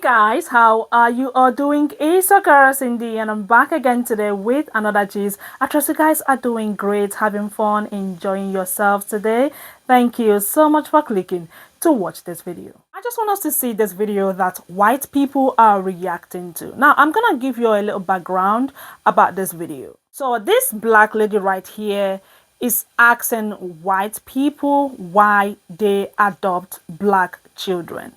Guys, how are you all doing? It's your girl Cindy and I'm back again today with another gist. I trust you guys are doing great, having fun, enjoying yourselves today. Thank you so much for clicking to watch this video. I just want us to see this video that white people are reacting to. Now, I'm gonna give you a little background about this video. So this black lady right here is asking white people why they adopt black children.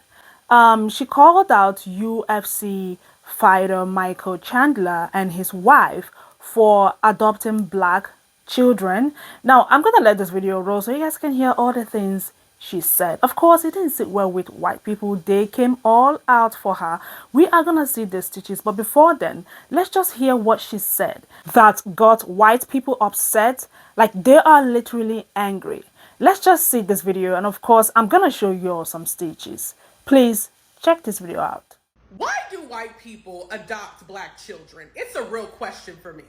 She called out UFC fighter Michael Chandler and his wife for adopting black children. Now, I'm going to let this video roll so you guys can hear all the things she said. Of course, it didn't sit well with white people. They came all out for her. We are going to see the stitches. But before then, let's just hear what she said that got white people upset. Like, they are literally angry. Let's just see this video. And of course, I'm going to show you all some stitches. Please check this video out. Why do white people adopt black children? It's a real question for me.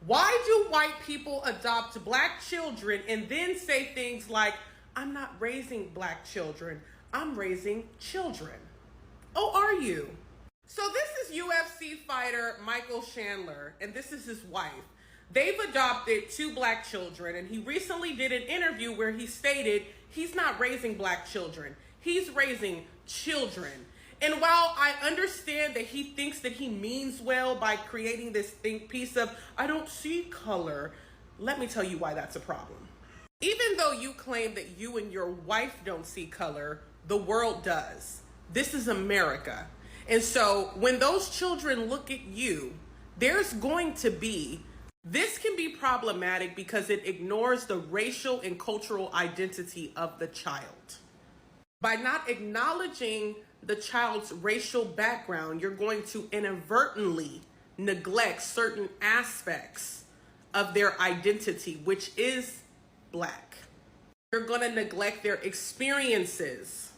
Why do white people adopt black children and then say things like, I'm not raising black children, I'm raising children? Oh, are you? So this is UFC fighter Michael Chandler, and this is his wife. They've adopted 2 black children, and he recently did an interview where he stated he's not raising black children. He's raising children. And while I understand that he thinks that he means well by creating this piece of, I don't see color, let me tell you why that's a problem. Even though you claim that you and your wife don't see color, the world does. This is America. And so when those children look at you, there's going to be, this can be problematic because it ignores the racial and cultural identity of the child. By not acknowledging the child's racial background, you're going to inadvertently neglect certain aspects of their identity, which is black. You're going to neglect their experiences.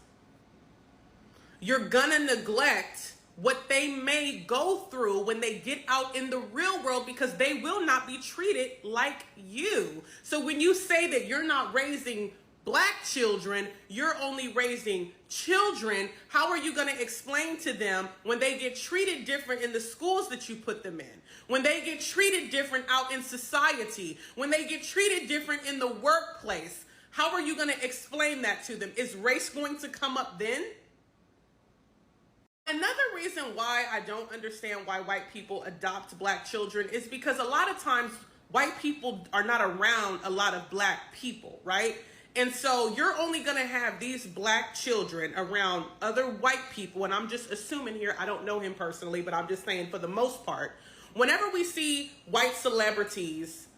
You're going to neglect what they may go through when they get out in the real world because they will not be treated like you. So when you say that you're not raising black children, you're only raising children, how are you going to explain to them when they get treated different in the schools that you put them in? When they get treated different out in society? When they get treated different in the workplace? How are you going to explain that to them? Is race going to come up then? Another reason why I don't understand why white people adopt black children is because a lot of times white people are not around a lot of black people, right? And so you're only going to have these black children around other white people. And I'm just assuming here, I don't know him personally, but I'm just saying for the most part, whenever we see white celebrities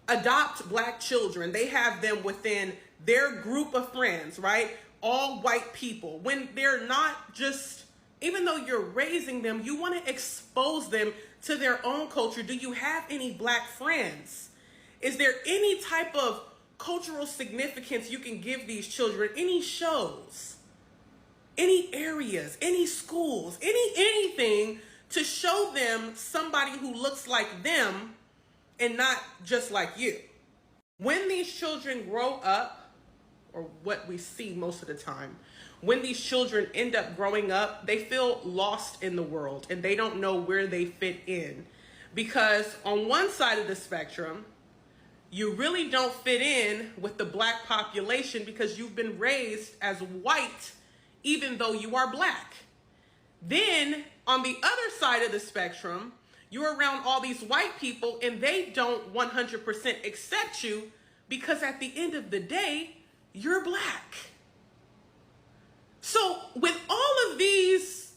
adopt black children, they have them within their group of friends, right? All white people. When they're not just, even though you're raising them, you want to expose them to their own culture. Do you have any black friends? Is there any type of cultural significance you can give these children? Any shows, any areas, any schools, anything to show them somebody who looks like them and not just like you. When these children grow up, or what we see most of the time, when these children end up growing up, they feel lost in the world and they don't know where they fit in. Because on one side of the spectrum, you really don't fit in with the black population because you've been raised as white, even though you are black. Then on the other side of the spectrum, you're around all these white people and they don't 100% accept you because at the end of the day, you're black. So with all of these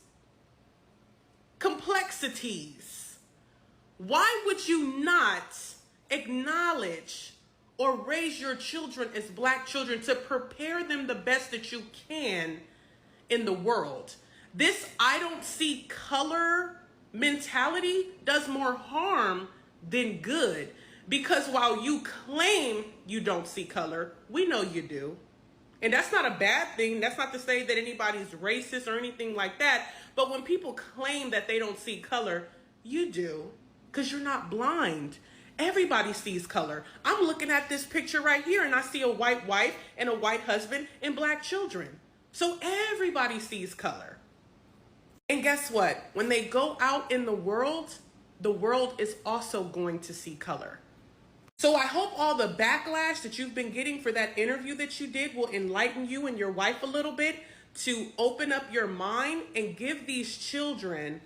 complexities, why would you not acknowledge or raise your children as black children to prepare them the best that you can in the world? This I don't see color mentality does more harm than good, because while you claim you don't see color, we know you do. And that's not a bad thing. That's not to say that anybody's racist or anything like that. But when people claim that they don't see color, you do, because you're not blind. Everybody sees color. I'm looking at this picture right here and I see a white wife and a white husband and black children. So everybody sees color. And guess what? When they go out in the world is also going to see color. So I hope all the backlash that you've been getting for that interview that you did will enlighten you and your wife a little bit to open up your mind and give these children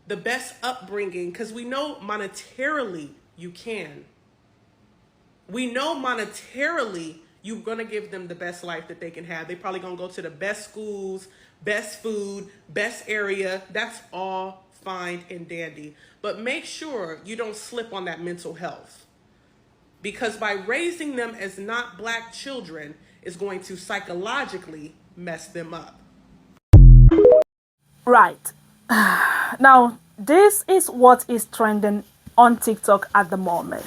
the best upbringing, because we know monetarily you can. We know monetarily you're going to give them the best life that they can have. They probably going to go to the best schools, best food, best area. That's all fine and dandy. But make sure you don't slip on that mental health. Because by raising them as not black children is going to psychologically mess them up. Right. Now, this is what is trending on TikTok at the moment.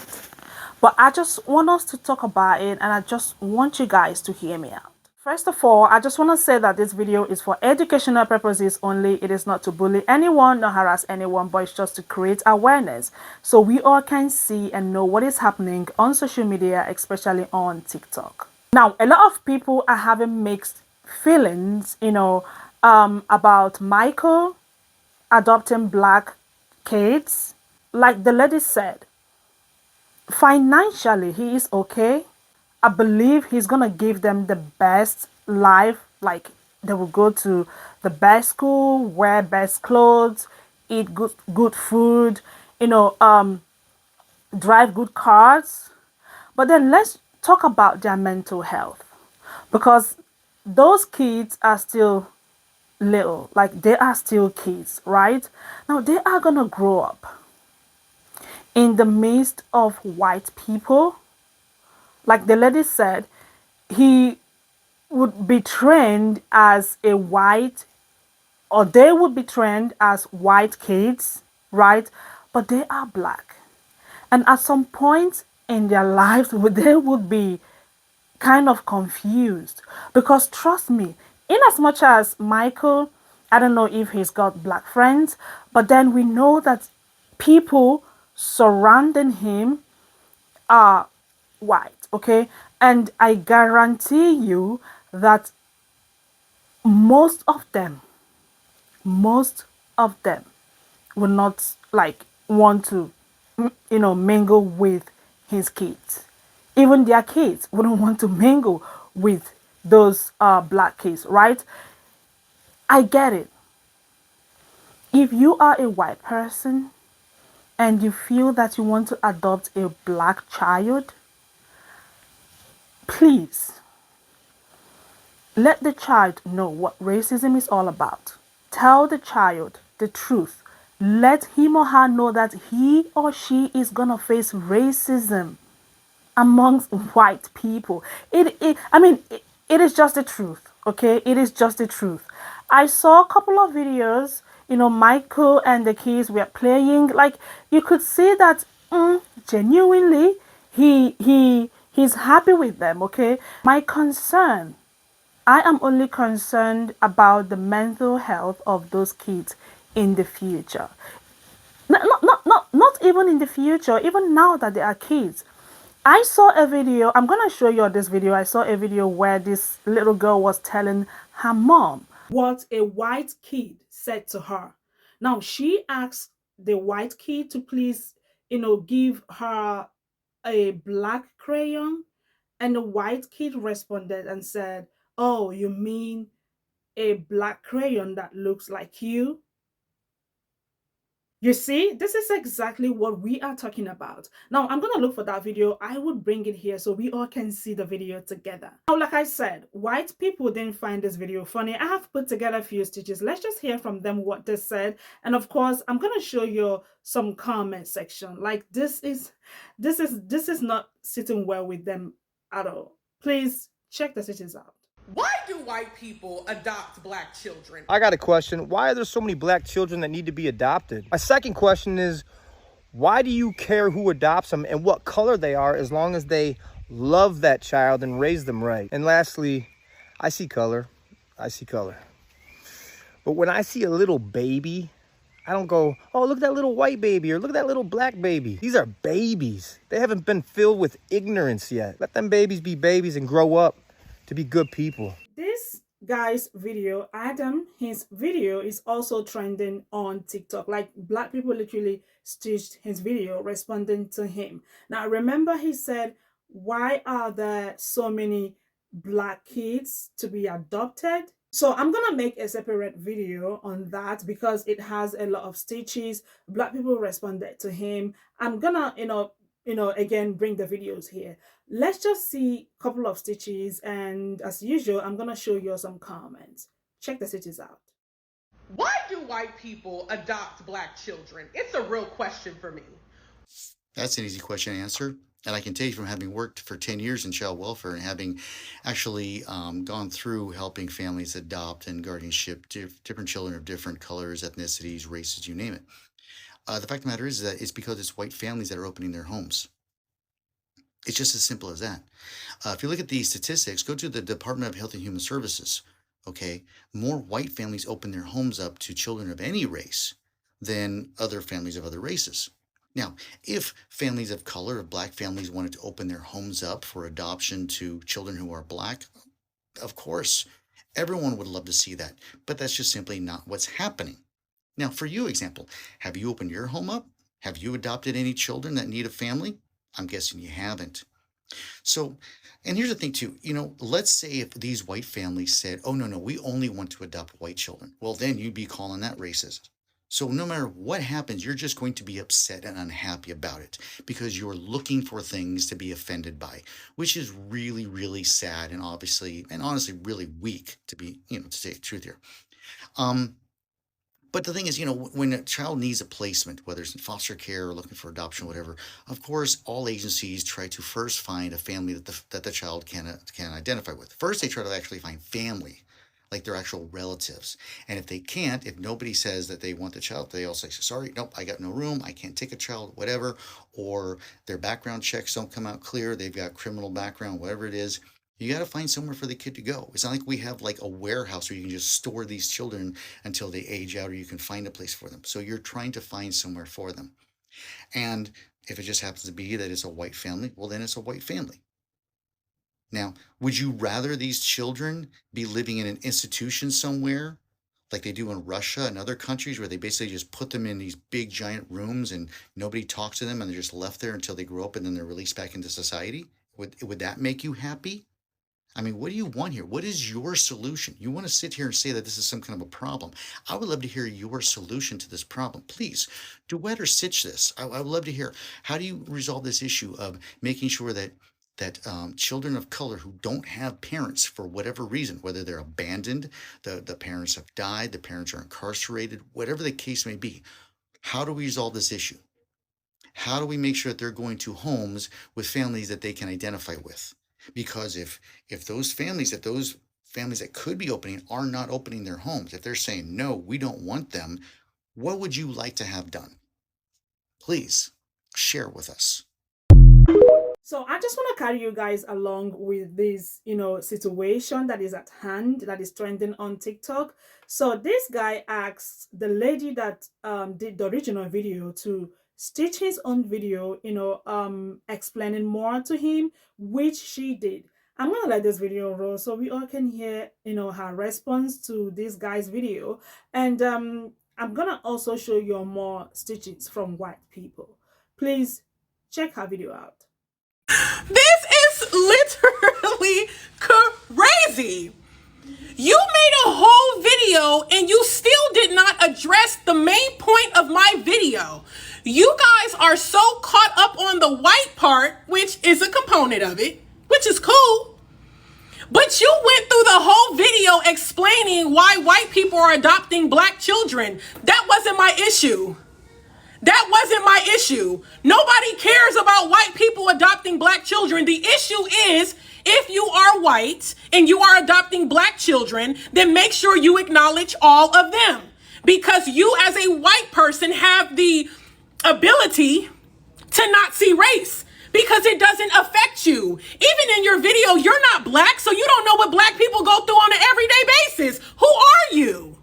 But I just want us to talk about it and I just want you guys to hear me out. First of all, I just want to say that this video is for educational purposes only. It is not to bully anyone nor harass anyone, but it's just to create awareness so we all can see and know what is happening on social media, especially on TikTok. Now, a lot of people are having mixed feelings, about Michael adopting black kids. Like the lady said, financially he is okay. I believe he's gonna give them the best life. Like they will go to the best school, wear best clothes, eat good food, drive good cars. But then let's talk about their mental health, because those kids are still little, like they are still kids, right? Now they are gonna grow up in the midst of white people. Like the lady said, he would be trained as a white, or they would be trained as white kids, right? But they are black. And at some point in their lives, they would be kind of confused. Because trust me, in as much as Michael, I don't know if he's got black friends, but then we know that people surrounding him are white, okay? And I guarantee you that most of them, most of them will not like want to, mingle with his kids. Even their kids wouldn't want to mingle with those black kids, right? I get it. If you are a white person and you feel that you want to adopt a black child, please let the child know what racism is all about. Tell the child the truth. Let him or her know that he or she is gonna face racism amongst white people. It is just the truth, okay? It is just the truth. I saw a couple of videos, Michael and the kids were playing. Like you could see that genuinely he's happy with them, okay? My concern, I am only concerned about the mental health of those kids in the future. Not even in the future, even now that they are kids. I saw a video, I'm going to show you this video. I saw a video where this little girl was telling her mom what a white kid said to her. Now, she asked the white kid to please, give her a black crayon. And the white kid responded and said, "Oh, you mean a black crayon that looks like you?" You see, this is exactly what we are talking about. Now, I'm going to look for that video. I would bring it here so we all can see the video together. Now, like I said, white people didn't find this video funny. I have put together a few stitches. Let's just hear from them what they said. And of course, I'm going to show you some comment section. Like this is not sitting well with them at all. Please check the stitches out. Why do white people adopt black children? I got a question. Why are there so many black children that need to be adopted? My second question is, why do you care who adopts them and what color they are as long as they love that child and raise them right? And lastly, I see color. I see color. But when I see a little baby, I don't go, "Oh, look at that little white baby," or "Look at that little black baby." These are babies. They haven't been filled with ignorance yet. Let them babies be babies and grow up to be good people. This guy's video, Adam, his video is also trending on TikTok. Like black people literally stitched his video responding to him. Now remember he said, why are there so many black kids to be adopted? So I'm gonna make a separate video on that because it has a lot of stitches. Black people responded to him. I'm gonna, again bring the videos here. Let's just see a couple of stitches, and as usual, I'm gonna show you some comments. Check the stitches out. Why do white people adopt black children? It's a real question for me. That's an easy question to answer. And I can tell you from having worked for 10 years in child welfare and having actually gone through helping families adopt and guardianship different children of different colors, ethnicities, races, you name it. The fact of the matter is that it's because it's white families that are opening their homes. It's just as simple as that. If you look at the statistics, go to the Department of Health and Human Services. Okay, more white families open their homes up to children of any race than other families of other races. Now, if families of color, if black families wanted to open their homes up for adoption to children who are black, of course, everyone would love to see that. But that's just simply not what's happening. Now, for you, example, have you opened your home up? Have you adopted any children that need a family? I'm guessing you haven't. So, and here's the thing too, let's say if these white families said, oh, no, we only want to adopt white children. Well, then you'd be calling that racist. So no matter what happens, you're just going to be upset and unhappy about it because you're looking for things to be offended by, which is really, really sad and obviously, and honestly, really weak to say the truth here. But the thing is, when a child needs a placement, whether it's in foster care or looking for adoption, whatever, of course, all agencies try to first find a family that the child can identify with. First, they try to actually find family, like their actual relatives. And if they can't, if nobody says that they want the child, they all say, sorry, nope, I got no room, I can't take a child, whatever. Or their background checks don't come out clear, they've got criminal background, whatever it is. You got to find somewhere for the kid to go. It's not like we have like a warehouse where you can just store these children until they age out or you can find a place for them. So you're trying to find somewhere for them. And if it just happens to be that it's a white family, well, then it's a white family. Now, would you rather these children be living in an institution somewhere like they do in Russia and other countries where they basically just put them in these big giant rooms and nobody talks to them and they're just left there until they grow up and then they're released back into society? Would that make you happy? I mean, what do you want here? What is your solution? You want to sit here and say that this is some kind of a problem. I would love to hear your solution to this problem. Please duet or stitch this. I would love to hear, how do you resolve this issue of making sure that children of color who don't have parents for whatever reason, whether they're abandoned, the parents have died, the parents are incarcerated, whatever the case may be, how do we resolve this issue? How do we make sure that they're going to homes with families that they can identify with? Because if those families that could be opening are not opening their homes, if they're saying, no, we don't want them, what would you like to have done? Please share with us. So I just want to carry you guys along with this, situation that is at hand, that is trending on TikTok. So this guy asks the lady that did the original video to stitch his own video, explaining more to him, which she did. I'm gonna let this video roll so we all can hear, her response to this guy's video. And I'm gonna also show you more stitches from white people. Please check her video out. This is literally crazy. You made a whole video and you still did not address the main point of my video. You guys are so caught up on the white part, which is a component of it, which is cool. But you went through the whole video explaining why white people are adopting black children. That wasn't my issue. That wasn't my issue. Nobody cares about white people adopting black children. The issue is, if you are white and you are adopting black children, then make sure you acknowledge all of them. Because you as a white person have the ability to not see race because it doesn't affect you. Even in your video, you're not black, so you don't know what black people go through on an everyday basis. Who are you?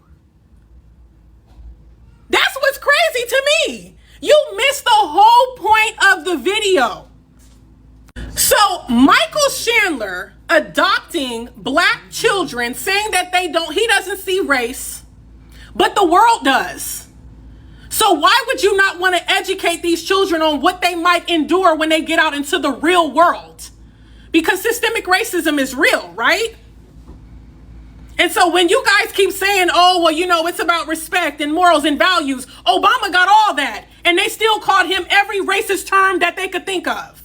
That's what's crazy to me. You missed the whole point of the video. So Michael Chandler adopting black children, saying that he doesn't see race, but the world does. So why would you not want to educate these children on what they might endure when they get out into the real world? Because systemic racism is real, right? And so when you guys keep saying, oh, well, you know, it's about respect and morals and values, Obama got all that, and they still called him every racist term that they could think of.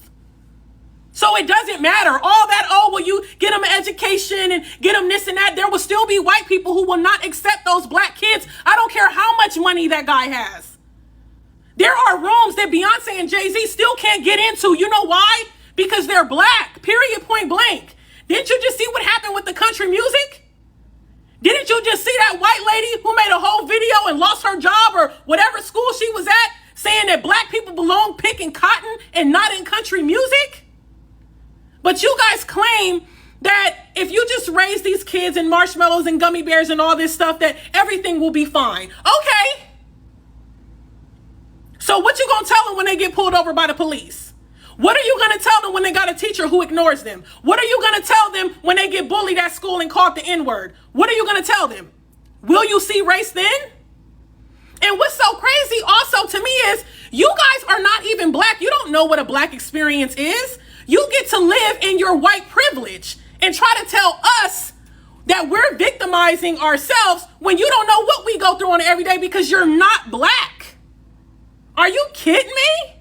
So it doesn't matter. All that, oh, well, you get them an education and get them this and that. There will still be white people who will not accept those black kids. I don't care how much money that guy has. There are rooms that Beyonce and Jay-Z still can't get into. You know why? Because they're black, period, point blank. Didn't you just see what happened with the country music? Didn't you just see that white lady who made a whole video and lost her job or whatever school she was at, saying that black people belong picking cotton and not in country music? But you guys claim that if you just raise these kids and marshmallows and gummy bears and all this stuff, that everything will be fine. Okay. So what you gonna tell them when they get pulled over by the police? What are you gonna tell them when they got a teacher who ignores them? What are you gonna tell them when they get bullied at school and called the N-word? What are you gonna tell them? Will you see race then? And what's so crazy also to me is you guys are not even black. You don't know what a black experience is. You get to live in your white privilege and try to tell us that we're victimizing ourselves when you don't know what we go through on an everyday because you're not black. Are you kidding me?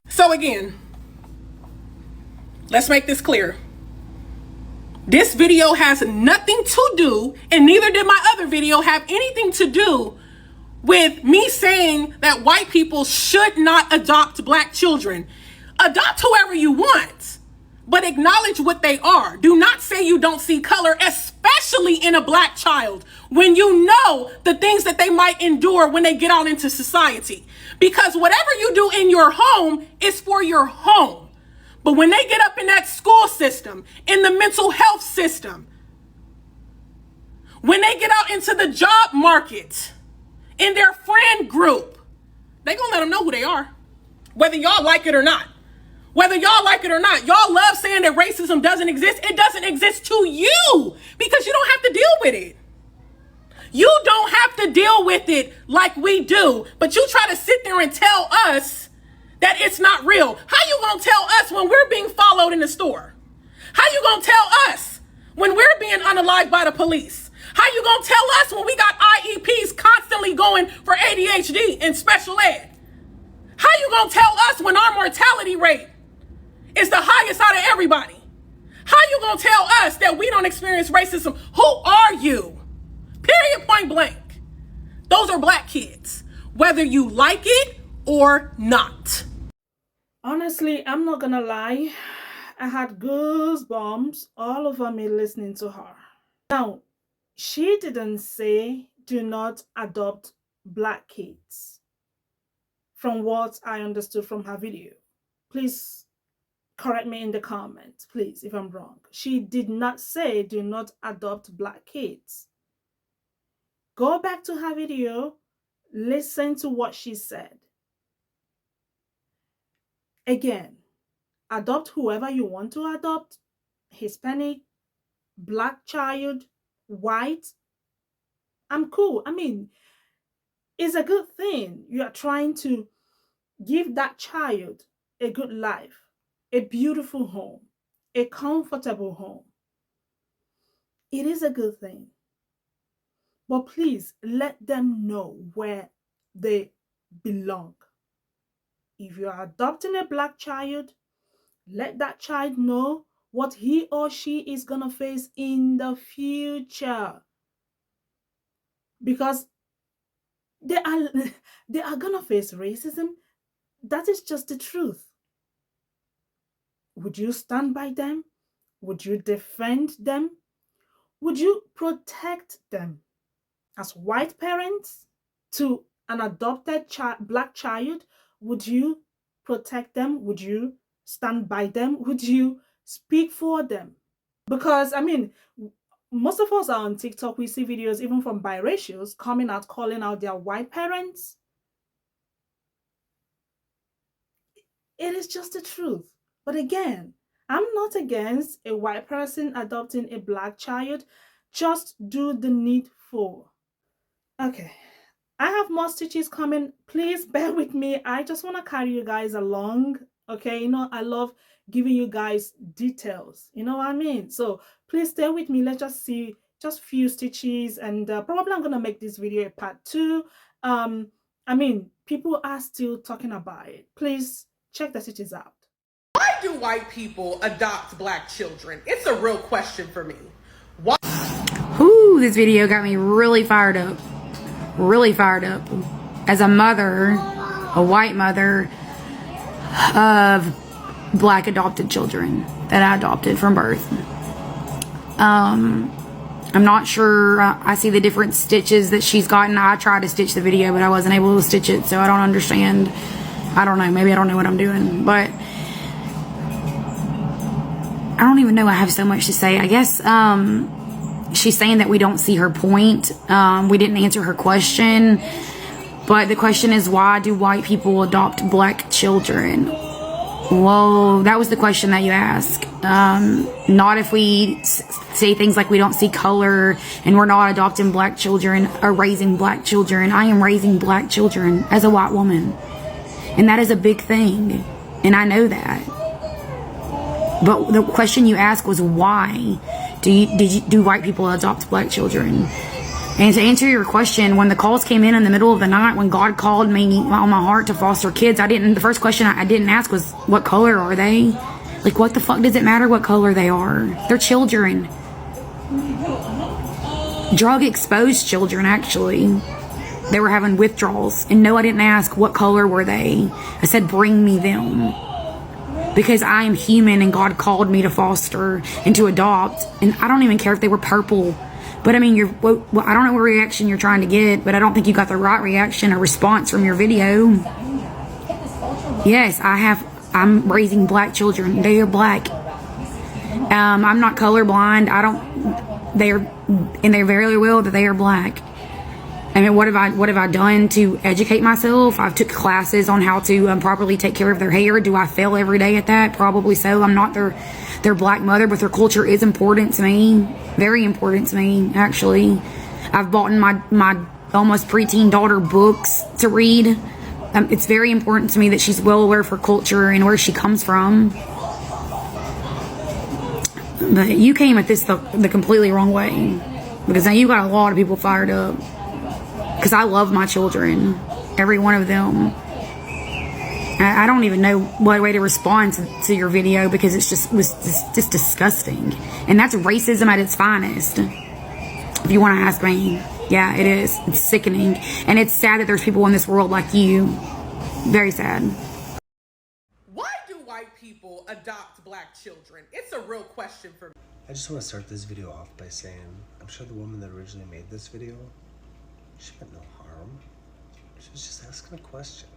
So again, let's make this clear. This video has nothing to do, and neither did my other video have anything to do with me saying that white people should not adopt black children. Adopt whoever you want, but acknowledge what they are. Do not say you don't see color, especially in a black child, when you know the things that they might endure when they get out into society. Because whatever you do in your home is for your home. But when they get up in that school system, in the mental health system, when they get out into the job market, in their friend group, they gonna let them know who they are, whether y'all like it or not. Whether y'all like it or not, y'all love saying that racism doesn't exist. It doesn't exist to you because you don't have to deal with it. You don't have to deal with it like we do, but you try to sit there and tell us that it's not real. How you gonna tell us when we're being followed in the store? How you gonna tell us when we're being unalived by the police? How you gonna tell us when we got IEPs constantly going for ADHD and special ed? How you gonna tell us when our mortality rate is the highest out of everybody? How you gonna tell us that we don't experience racism? Who are you? Period, point blank. Those are black kids, whether you like it or not. Honestly, I'm not gonna lie. I had goosebumps all over me listening to her. Now, she didn't say do not adopt black kids, from what I understood from her video. Please correct me in the comments, please, if I'm wrong. She did not say do not adopt black kids. Go back to her video, listen to what she said. Again, adopt whoever you want to adopt, Hispanic, black child, white. I'm cool. I mean, it's a good thing. You are trying to give that child a good life, a beautiful home, a comfortable home. It is a good thing. But please let them know where they belong. If you are adopting a black child, let that child know what he or she is going to face in the future. Because they are going to face racism. That is just the truth. Would you stand by them? Would you defend them? Would you protect them? As white parents to an adopted black child, would you protect them? Would you stand by them? Would you speak for them? Because, I mean, most of us are on TikTok. We see videos even from biracials coming out, calling out their white parents. It is just the truth. But again, I'm not against a white person adopting a black child. Just do the needful. Okay. I have more stitches coming. Please bear with me. I just want to carry you guys along. Okay. I love giving you guys details. You know what I mean? So please stay with me. Let's just see just few stitches, and probably I'm going to make this video a part 2. People are still talking about it. Please check the stitches out. Why do white people adopt black children? It's a real question for me. Why? Ooh, this video got me really fired up. Really fired up. As a mother, a white mother of black adopted children that I adopted from birth. I'm not sure. I see the different stitches that she's gotten. I tried to stitch the video, but I wasn't able to stitch it, so I don't understand. I don't know. Maybe I don't know what I'm doing, but I don't even know. I have so much to say. I guess she's saying that we don't see her point. We didn't answer her question. But the question is, why do white people adopt black children? Well, that was the question that you asked. Not if we say things like we don't see color and we're not adopting black children or raising black children. I am raising black children as a white woman. And that is a big thing. And I know that. But the question you asked was, why do white people adopt black children? And to answer your question, when the calls came in the middle of the night, when God called me on my heart to foster kids, the first question I didn't ask was, what color are they? Like, what the fuck does it matter what color they are? They're children. Drug exposed children, actually. They were having withdrawals. And no, I didn't ask what color were they. I said, bring me them. Because I am human and God called me to foster and to adopt. And I don't even care if they were purple. But I mean, I don't know what reaction you're trying to get, but I don't think you got the right reaction or response from your video. Yes, I'm raising black children. They are black. I'm not colorblind. They're very well that they are black. I mean, what have I done to educate myself? I've took classes on how to properly take care of their hair. Do I fail every day at that? Probably so. I'm not their black mother, but their culture is important to me. Very important to me, actually. I've bought my almost preteen daughter books to read. It's very important to me that she's well aware of her culture and where she comes from. But you came at this the completely wrong way. Because now you got a lot of people fired up. Because I love my children. Every one of them. I don't even know what way to respond to your video, because it was just disgusting. And that's racism at its finest. If you want to ask me. Yeah, it is. It's sickening. And it's sad that there's people in this world like you. Very sad. Why do white people adopt black children? It's a real question for me. I just want to start this video off by saying, I'm sure the woman that originally made this video, she meant no harm. She was just asking a question.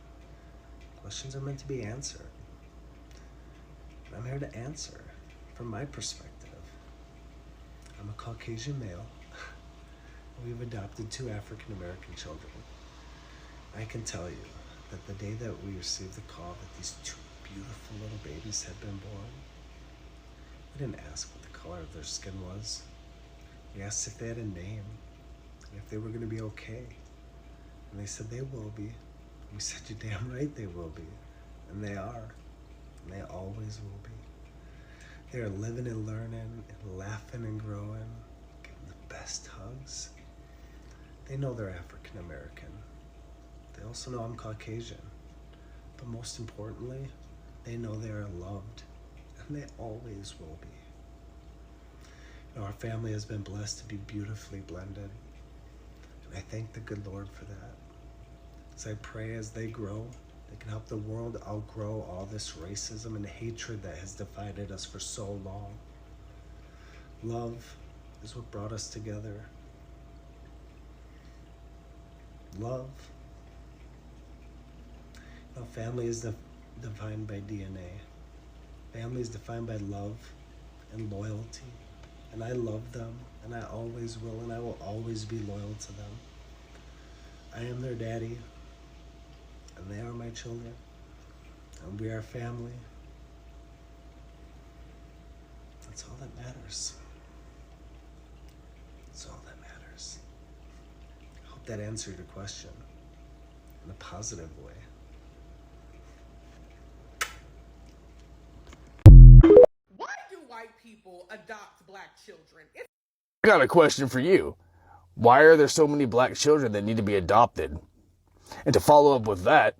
Questions are meant to be answered. And I'm here to answer from my perspective. I'm a Caucasian male. We've adopted 2 African-American children. I can tell you that the day that we received the call that these 2 beautiful little babies had been born, we didn't ask what the color of their skin was. We asked if they had a name and if they were going to be okay. And they said they will be. We said, you're damn right they will be. And they are. And they always will be. They are living and learning and laughing and growing, getting the best hugs. They know they're African American. They also know I'm Caucasian. But most importantly, they know they are loved. And they always will be. You know, our family has been blessed to be beautifully blended. And I thank the good Lord for that. As I pray as they grow, they can help the world outgrow all this racism and hatred that has divided us for so long. Love is what brought us together. Love. You know, family is defined by DNA. Family is defined by love and loyalty. And I love them, and I always will, and I will always be loyal to them. I am their daddy. And they are my children, and we are family. That's all that matters. That's all that matters. I hope that answered your question in a positive way. Why do white people adopt black children? I got a question for you. Why are there so many black children that need to be adopted? And to follow up with that,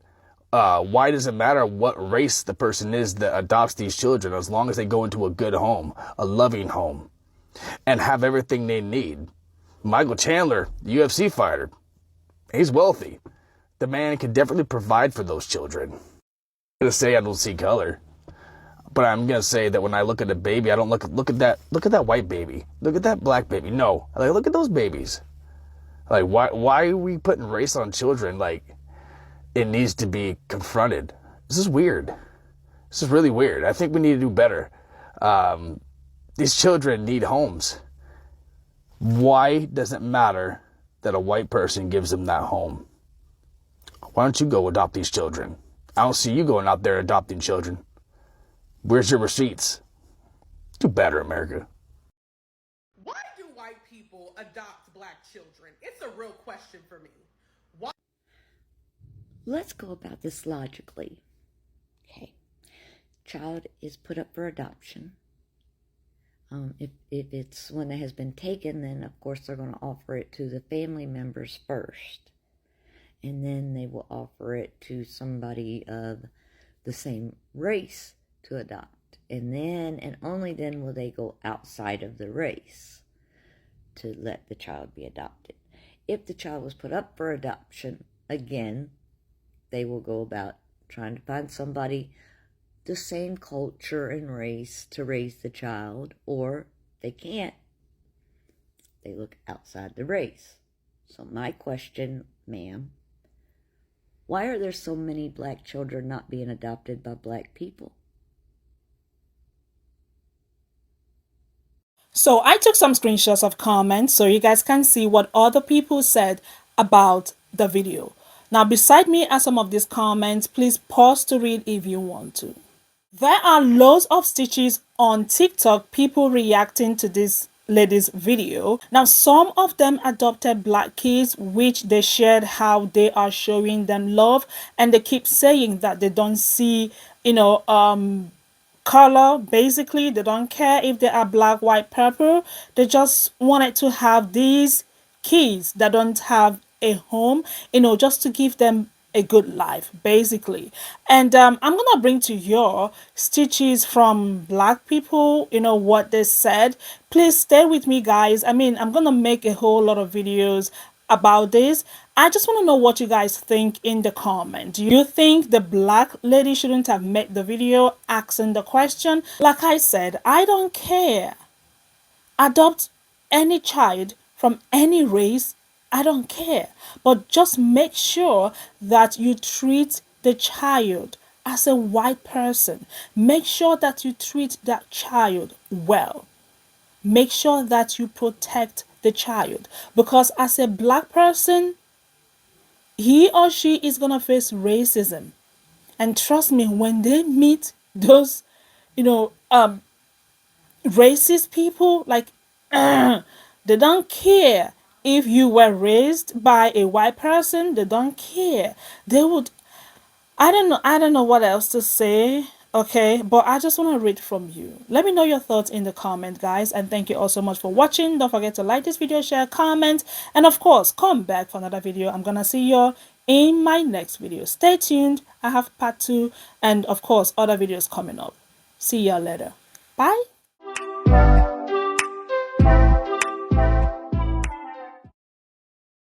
why does it matter what race the person is that adopts these children as long as they go into a good home, a loving home, and have everything they need? Michael Chandler, the UFC fighter, he's wealthy. The man can definitely provide for those children. I'm going to say I don't see color, but I'm going to say that when I look at a baby, I don't look at that white baby. Look at that black baby. No, like, look at those babies. Like, why are we putting race on children? Like, it needs to be confronted. This is weird. This is really weird. I think we need to do better. These children need homes. Why does it matter that a white person gives them that home? Why don't you go adopt these children? I don't see you going out there adopting children. Where's your receipts? Do better, America. Why do white people adopt black children? It's a real question for me. Why? Let's go about this logically. Okay. Child is put up for adoption. If it's one that has been taken, then of course they're going to offer it to the family members first. And then they will offer it to somebody of the same race to adopt. And then, and only then, will they go outside of the race to let the child be adopted. If the child was put up for adoption, again, they will go about trying to find somebody the same culture and race to raise the child, or they can't, they look outside the race. So my question, ma'am, why are there so many black children not being adopted by black people? So I took some screenshots of comments so you guys can see what other people said about the video. Now, beside me are some of these comments. Please pause to read if you want to. There are loads of stitches on TikTok, people reacting to this lady's video. Now, some of them adopted black kids, which they shared how they are showing them love, and they keep saying that they don't see, color. Basically, they don't care if they are black, white, purple. They just wanted to have these kids that don't have a home, just to give them a good life, basically. And I'm gonna bring to your stitches from black people, what they said. Please stay with me, guys. I mean, I'm gonna make a whole lot of videos about this. I just want to know what you guys think in the comment. Do you think the black lady shouldn't have made the video asking the question? Like I said, I don't care. Adopt any child from any race, I don't care. But just make sure that you treat the child as a white person. Make sure that you treat that child well. Make sure that you protect the child. Because as a black person, he or she is going to face racism. And trust me, when they meet those, racist people, like, they don't care if you were raised by a white person. They don't care. They would, I don't know what else to say. Okay, but I just want to read from you. Let me know your thoughts in the comment, guys, and thank you all so much for watching. Don't forget to like this video, share, comment, and of course come back for another video. I'm gonna see you in my next video. Stay tuned. I have part 2 and of course other videos coming up. See y'all later. Bye.